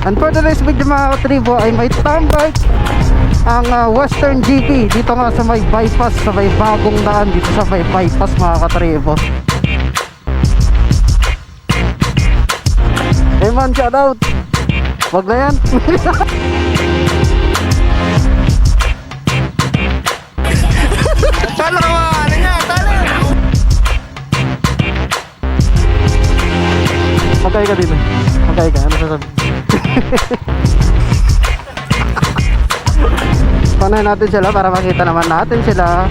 And for today's video mga katribo ay may tambay ang Western GP dito nga sa may bypass, sa may bagong daan dito sa may bypass mga katribo. Hey man, shout out. Wag na yan. Talo ka, ano nga, talo. Magkaya ka din. Magkaya ka, ano sasabi? Panayin natin sila para makita naman natin sila.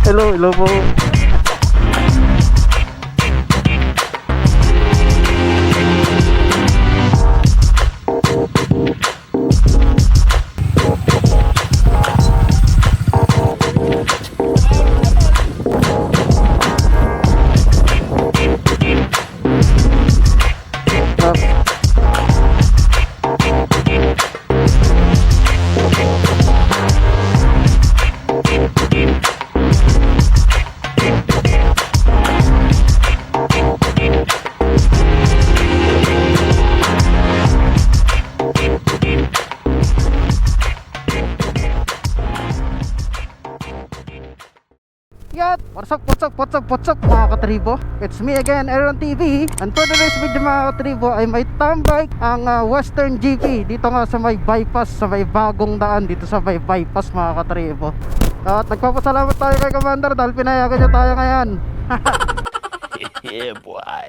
Hello po. What's up mga katribo? It's me again, Aaron TV. And for today's video mga katribo ay may tambay ang Western GP dito nga sa may bypass, sa may bagong daan dito sa may bypass mga katribo. At nagpapasalamat tayo kay Commander dahil pinayagan niya tayo ngayon. Yeah boy.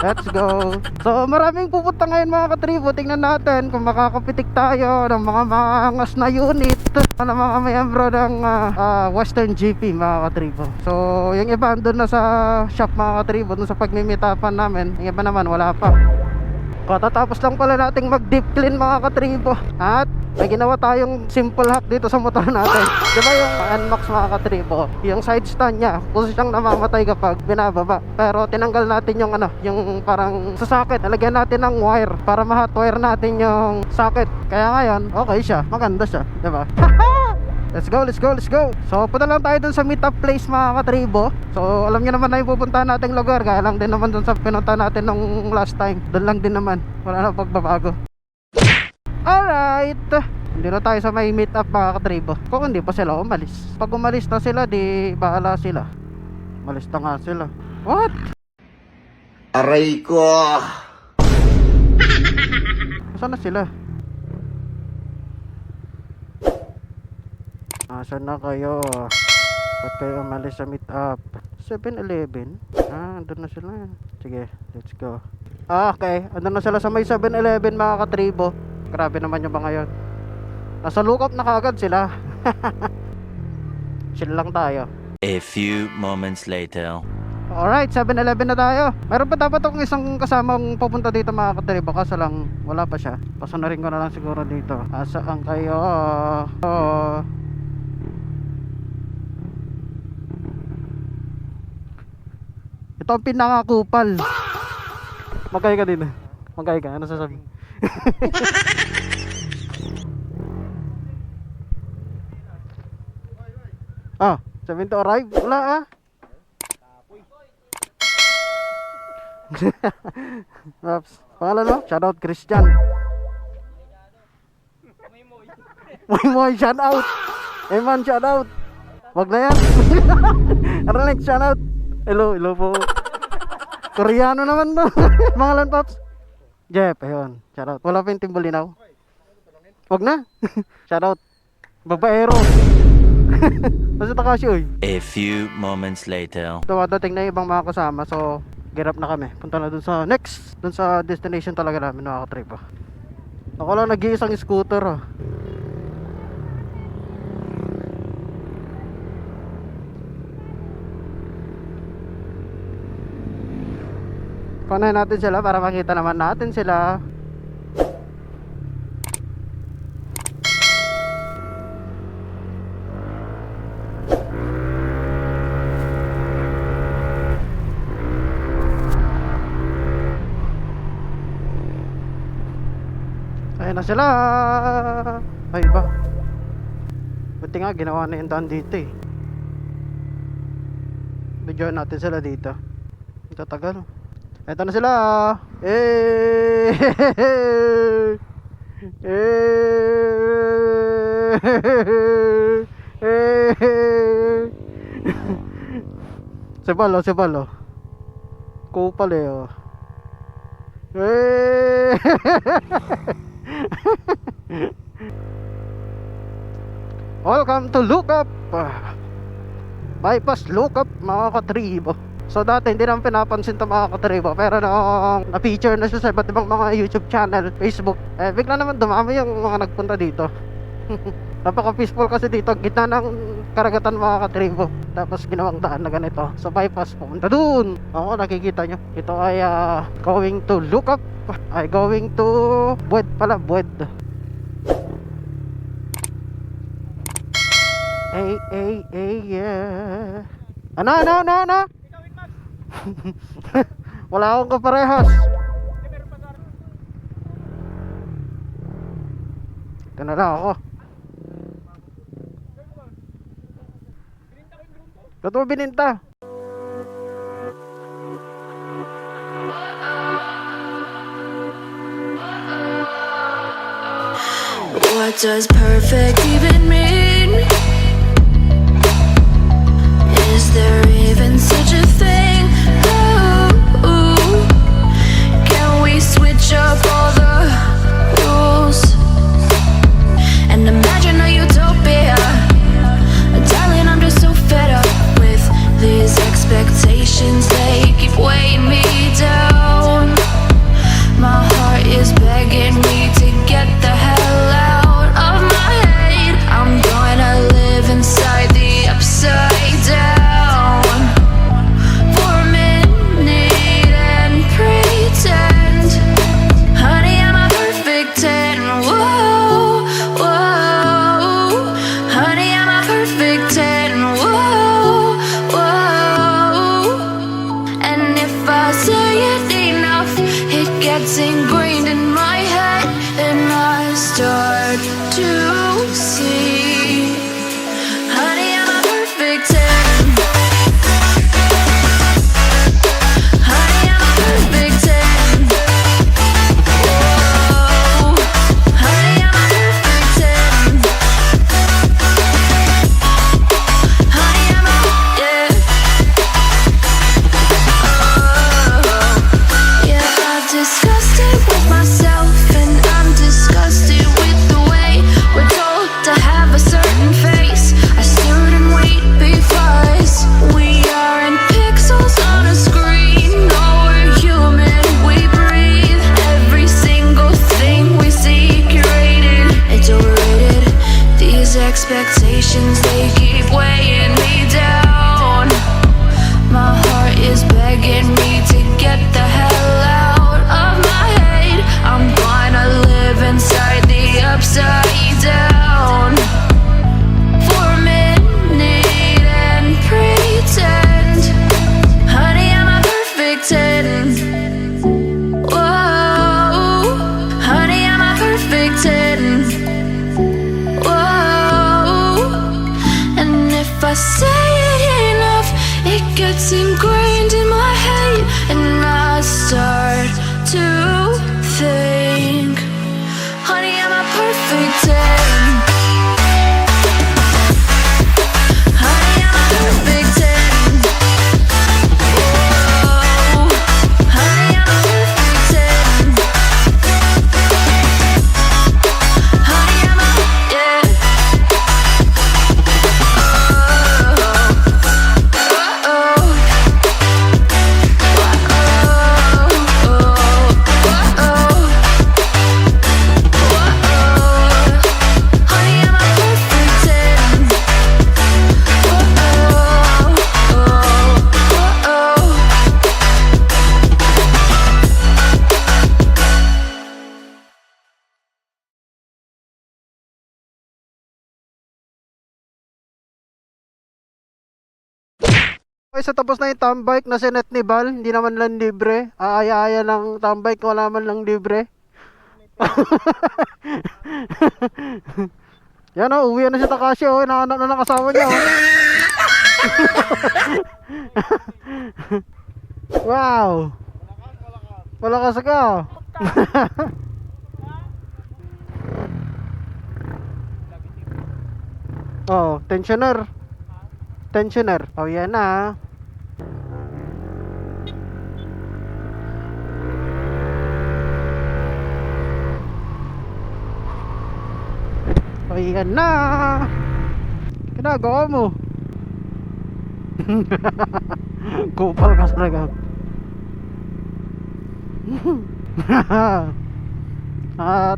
Let's go. So maraming pupunta ngayon mga katribo. Tingnan natin kung makakapitik tayo ng mga maangas na unit ng mga miyembro ng Western GP mga katribo. So yung iba andun na sa shop mga katribo, dun sa pagmimitapan namin. Yung iba naman wala pa. Katatapos lang pala nating mag deep clean mga katribo. At may ginawa tayong simple hack dito sa motor natin. Diba yung NMAX mga katribo, yung side stand nya kung siyang namamatay kapag binababa. Pero tinanggal natin yung yung parang sa socket. Nalagyan natin ng wire para ma-hotwire natin yung socket. Kaya ngayon, okay siya, maganda siya, diba? Let's go. So punta lang tayo dun sa meetup place mga katribo. So alam niyo naman na yung pupuntahan nating lugar. Kaya lang din naman dun sa pinunta natin nung last time. Dun lang din naman, wala na pagbabago. Alright, hindi na tayo sa may meetup mga katribo. Kung hindi pa sila umalis. Pag umalis na sila, di bahala sila. Umalis na nga sila. What? Aray ko. Saan na sila? Asan na kayo? Ba't kayo umalis sa meetup? 7-Eleven? Andun na sila. Sige, let's go. Okay, andun na sila sa may 7-Eleven mga katribo. Grabe naman yung mga yun. Nasa lookout na kagad sila. Chill lang tayo. A few moments later. Alright, 7-Eleven na tayo. Mayroon pa dapat akong isang kasamang pupunta dito mga katribo. Kaso lang, wala pa siya. Pasunarin ko na lang siguro dito. Asaan kayo? Ito ang pinakakupal. Magkaya ka din. Magkaya ka, ano sasabi? Sabihin to arrive? Wala Raps, pangalan mo? Shoutout Christian. Moy, shoutout. Eman, shoutout. Wag na yan. Ano next shoutout? Hello po. Koreano naman no. Pangalan Pops? Jeff, ayun. Shoutout. Wala pa yung Timbolinaw. Wag na. Shoutout. Babaero. Basta Takashi oy. A few moments later. Dumadating na yung ibang mga kasama. So get up na kami. Punta na dun sa next. Dun sa destination talaga namin nakaka-trip Ako lang nag-iisang scooter Panayin natin sila para makita naman natin sila. Ayun na sila. Ay ba, buti nga ginawa na yung daan dito eh. Videoan natin sila dito. Ito tagal. Eto na sila. Eh. Sebalo, sebalo. Kupal eh. Oh. Welcome to Lookup. Bypass Lookup mga katribo. So dati hindi naman pinapansin to mga katribo, pero nung na-feature na siya sa iba't ibang mga YouTube channel, Facebook, bigla naman dumami yung mga nagpunta dito. Napaka peaceful kasi dito, gitna ng karagatan mga katribo. Tapos ginawang daan na ganito. So bypass, pumunta dun. Oo, nakikita nyo. Ito ay going to Lookup. Ay going to Buwed pala, Buwed. Yeah. Ano? Wala akong kaparehas. Ito na lang ako. Ito mo bininta. What does perfect even mean? Is there even such a thing? Ooh, can we switch up all the rules and imagine a utopia? Darling, I'm just so fed up with these expectations. They keep weighing me down. My heart is begging me to get the hell out of my head. I'm gonna live inside the upside down for a minute and pretend, honey, I'm a perfect 10. Whoa, whoa, honey, I'm a perfect 10. Whoa, whoa, and if I say it enough, it gets ingrained in my head, and I start to see, honey, I'm a perfect 10. Honey, I'm a perfect 10. Whoa, honey, I'm a perfect 10. Honey, I'm a, yeah. Yeah, I've discussed it with myself, and I'm disgusted with the way we're told to have a certain face, a certain weight, because we aren't pixels on a screen. No, we're human, we breathe. Every single thing we see curated, it's overrated. These expectations, they keep weighing me down. My heart is begging me to get the hell out of my head. I'm gonna live inside the upside down for a minute and pretend, honey, I'm a perfect 10. Whoa, honey, I'm a perfect 10. Whoa, and if I say it enough, it gets ingrained in my head, and I start to think, honey, I'm a perfect 10. Honey, I'm a perfect 10. Whoa, honey, I'm a perfect 10. Honey, I'm a, yeah. Okay, so tapos na yung tambike na sinet ni Val. Hindi naman lang libre. Aaya-aya ng tambike, wala man lang libre. Yan o, uwi na si Takashi o. Inaanak na ng asawa niya o. Wow. Malakas ka. Oh, tensioner. Tensioner. Oh, yan na. Oh, yan na. Ginagawa mo. Kupal ka talaga.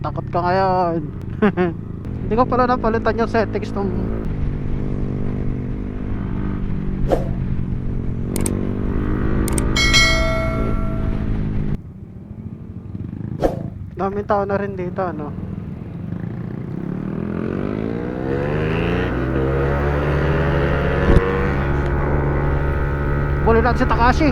Takot ka ngayon. Hindi ko pala napalitan yung settings nung daming tao na rin dito, ano. Buli natin si Takashi.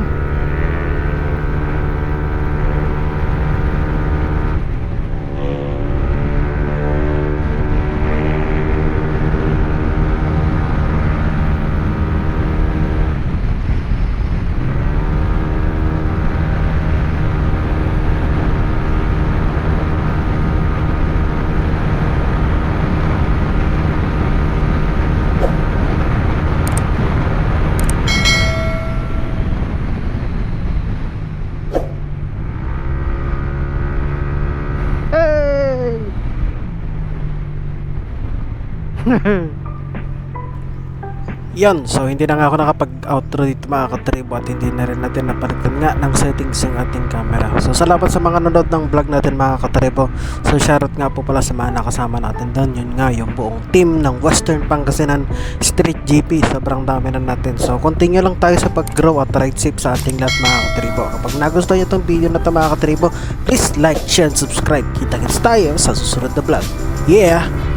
Yon, so hindi na nga ako nakapag-outro dito mga katribo at hindi na rin natin napalitan nga ng settings yung ating camera. So salamat sa mga nanonood ng vlog natin mga katribo. So shoutout nga po pala sa mga nakasama natin doon. Yun nga yung buong team ng Western Pangasinan Street GP. Sobrang dami na natin. So continue lang tayo sa pag-grow at ride safe sa ating lahat mga katribo. Kapag nagustuhan nyo itong video na ito mga katribo, please like, share, and subscribe. Kita-kits tayo sa susunod na vlog. Yeah!